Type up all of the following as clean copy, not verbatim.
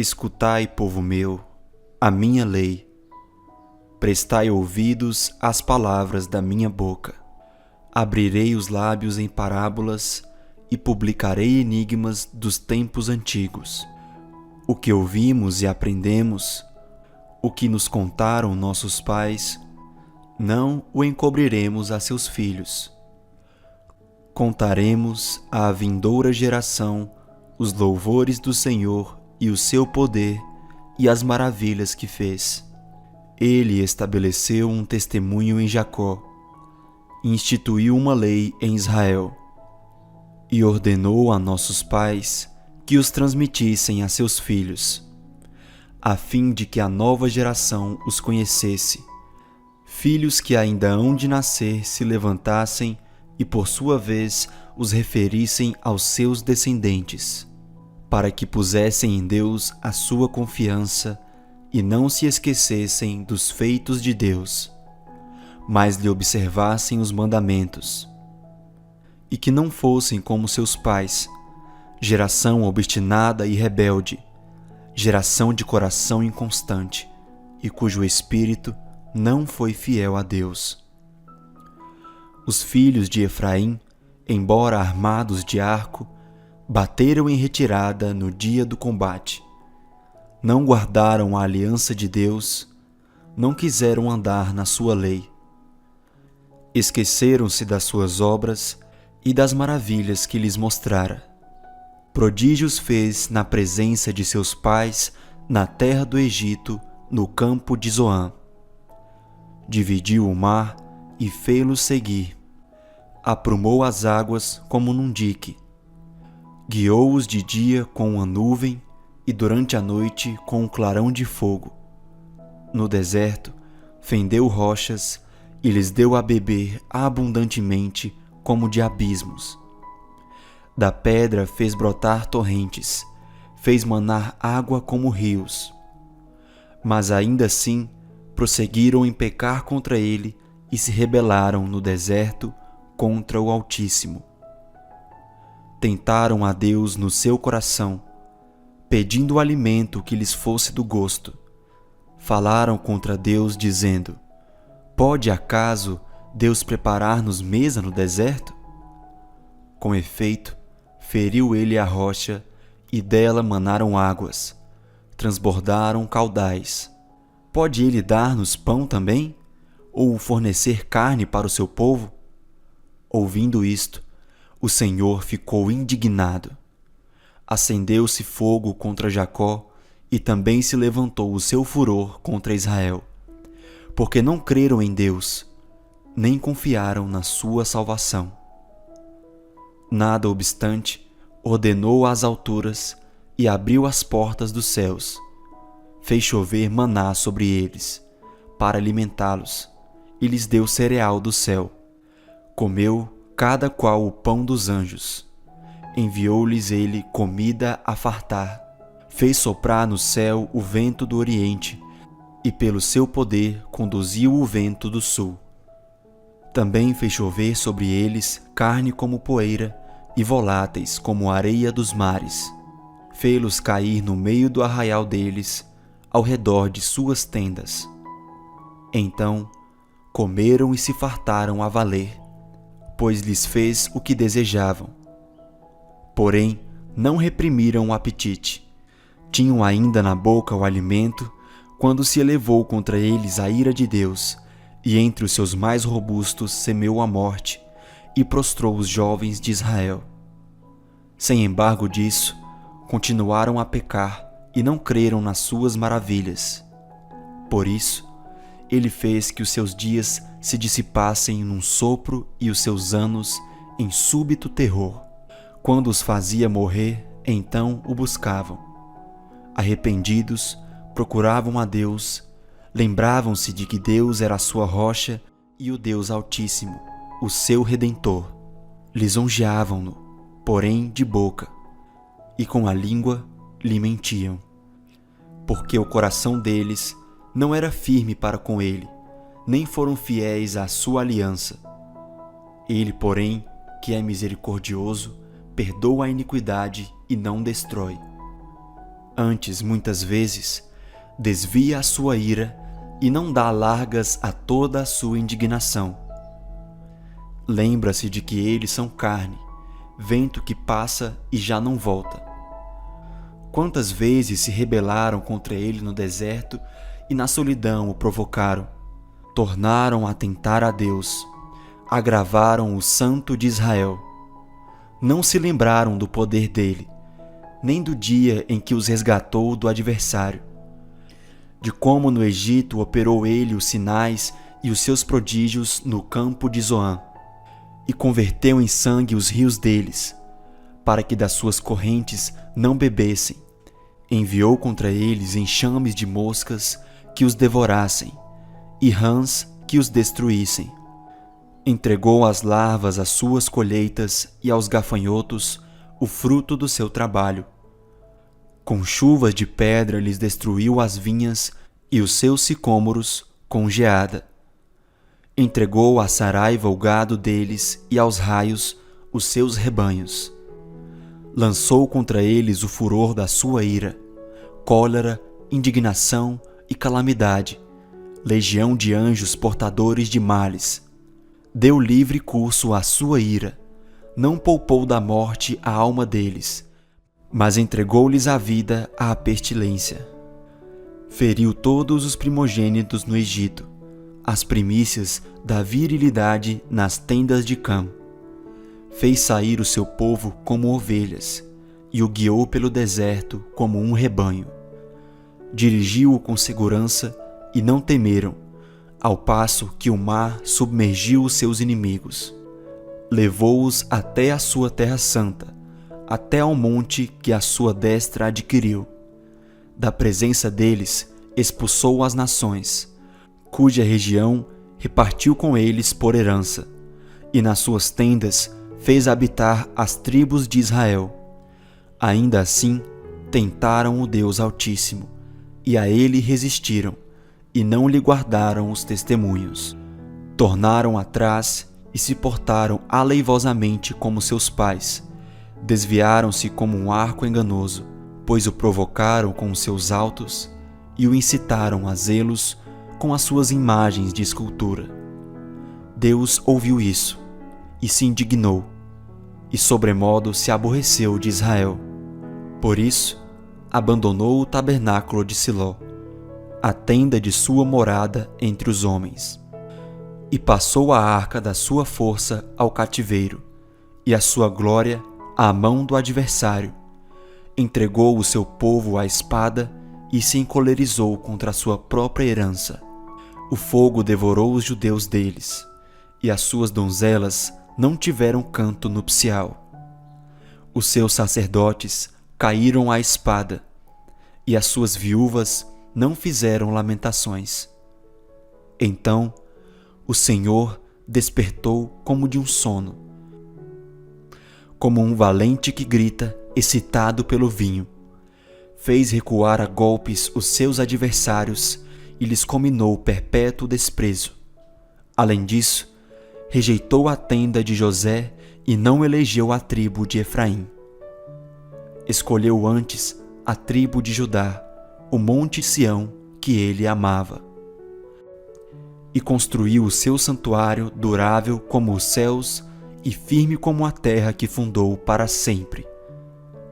Escutai, povo meu, a minha lei. Prestai ouvidos às palavras da minha boca. Abrirei os lábios em parábolas e publicarei enigmas dos tempos antigos. O que ouvimos e aprendemos, o que nos contaram nossos pais, não o encobriremos a seus filhos. Contaremos à vindoura geração os louvores do Senhor e o seu poder e as maravilhas que fez. Ele estabeleceu um testemunho em Jacó, instituiu uma lei em Israel e ordenou a nossos pais que os transmitissem a seus filhos, a fim de que a nova geração os conhecesse. Filhos que ainda hão de nascer se levantassem e, por sua vez, os referissem aos seus descendentes, para que pusessem em Deus a sua confiança e não se esquecessem dos feitos de Deus, mas lhe observassem os mandamentos, e que não fossem como seus pais, geração obstinada e rebelde, geração de coração inconstante, e cujo espírito não foi fiel a Deus. Os filhos de Efraim, embora armados de arco, bateram em retirada no dia do combate. Não guardaram a aliança de Deus, não quiseram andar na sua lei. Esqueceram-se das suas obras e das maravilhas que lhes mostrara. Prodígios fez na presença de seus pais na terra do Egito, no campo de Zoã. Dividiu o mar e fê-los seguir. Aprumou as águas como num dique. Guiou-os de dia com uma nuvem e durante a noite com um clarão de fogo. No deserto, fendeu rochas e lhes deu a beber abundantemente como de abismos. Da pedra fez brotar torrentes, fez manar água como rios. Mas ainda assim prosseguiram em pecar contra ele e se rebelaram no deserto contra o Altíssimo. Tentaram a Deus no seu coração, pedindo o alimento que lhes fosse do gosto. Falaram contra Deus, dizendo: Pode acaso Deus preparar-nos mesa no deserto? Com efeito, feriu ele a rocha, e dela manaram águas, transbordaram caudais. Pode ele dar-nos pão também? Ou fornecer carne para o seu povo? Ouvindo isto, o Senhor ficou indignado. Acendeu-se fogo contra Jacó, e também se levantou o seu furor contra Israel, porque não creram em Deus, nem confiaram na sua salvação. Nada obstante, ordenou às alturas e abriu as portas dos céus. Fez chover maná sobre eles, para alimentá-los, e lhes deu cereal do céu. Comeu cada qual o pão dos anjos. Enviou-lhes ele comida a fartar. Fez soprar no céu o vento do oriente, e pelo seu poder conduziu o vento do sul. Também fez chover sobre eles carne como poeira e voláteis como a areia dos mares. Fê-los cair no meio do arraial deles, ao redor de suas tendas. Então comeram e se fartaram a valer, pois lhes fez o que desejavam. Porém, não reprimiram o apetite. Tinham ainda na boca o alimento, quando se elevou contra eles a ira de Deus, e entre os seus mais robustos semeou a morte, e prostrou os jovens de Israel. Sem embargo disso, continuaram a pecar, e não creram nas suas maravilhas. Por isso, ele fez que os seus dias se dissipassem num sopro e os seus anos em súbito terror. Quando os fazia morrer, então o buscavam. Arrependidos, procuravam a Deus, lembravam-se de que Deus era a sua rocha e o Deus Altíssimo, o seu Redentor. Lisonjeavam-no, porém de boca, e com a língua lhe mentiam, porque o coração deles não era firme para com ele, nem foram fiéis à sua aliança. Ele, porém, que é misericordioso, perdoa a iniquidade e não destrói. Antes, muitas vezes, desvia a sua ira e não dá largas a toda a sua indignação. Lembra-se de que eles são carne, vento que passa e já não volta. Quantas vezes se rebelaram contra ele no deserto e na solidão o provocaram? Tornaram a tentar a Deus, agravaram o Santo de Israel. Não se lembraram do poder dele, nem do dia em que os resgatou do adversário, de como no Egito operou ele os sinais e os seus prodígios no campo de Zoã, e converteu em sangue os rios deles, para que das suas correntes não bebessem. Enviou contra eles enxames de moscas que os devorassem, e rãs que os destruíssem. Entregou às larvas as suas colheitas e aos gafanhotos o fruto do seu trabalho. Com chuvas de pedra lhes destruiu as vinhas e os seus sicômoros com geada. Entregou à saraiva o gado deles e aos raios os seus rebanhos. Lançou contra eles o furor da sua ira, cólera, indignação e calamidade, legião de anjos portadores de males. Deu livre curso à sua ira, não poupou da morte a alma deles, mas entregou-lhes a vida à pestilência. Feriu todos os primogênitos no Egito, as primícias da virilidade nas tendas de Cã. Fez sair o seu povo como ovelhas, e o guiou pelo deserto como um rebanho. Dirigiu-o com segurança, e não temeram, ao passo que o mar submergiu os seus inimigos. Levou-os até a sua terra santa, até ao monte que a sua destra adquiriu. Da presença deles expulsou as nações, cuja região repartiu com eles por herança, e nas suas tendas fez habitar as tribos de Israel. Ainda assim, tentaram o Deus Altíssimo, e a ele resistiram, e não lhe guardaram os testemunhos. Tornaram atrás e se portaram aleivosamente como seus pais. Desviaram-se como um arco enganoso, pois o provocaram com os seus altos e o incitaram a zelos com as suas imagens de escultura. Deus ouviu isso e se indignou, e sobremodo se aborreceu de Israel. Por isso, abandonou o tabernáculo de Siló, a tenda de sua morada entre os homens, e passou a arca da sua força ao cativeiro, e a sua glória à mão do adversário. Entregou o seu povo à espada e se encolerizou contra a sua própria herança. O fogo devorou os judeus deles, e as suas donzelas não tiveram canto nupcial. Os seus sacerdotes caíram à espada, e as suas viúvas não fizeram lamentações. Então o Senhor despertou como de um sono, como um valente que grita, excitado pelo vinho. Fez recuar a golpes os seus adversários e lhes comminou perpétuo desprezo. Além disso, rejeitou a tenda de José e não elegeu a tribo de Efraim. Escolheu antes a tribo de Judá, o monte Sião que ele amava. E construiu o seu santuário durável como os céus e firme como a terra que fundou para sempre.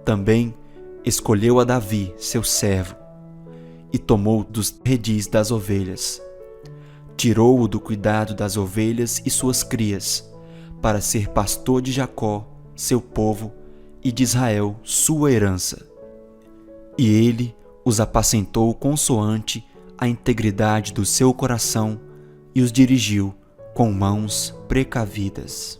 Também escolheu a Davi, seu servo, e tomou dos redis das ovelhas. Tirou-o do cuidado das ovelhas e suas crias, para ser pastor de Jacó, seu povo, e de Israel, sua herança. E ele os apacentou consoante a integridade do seu coração e os dirigiu com mãos precavidas.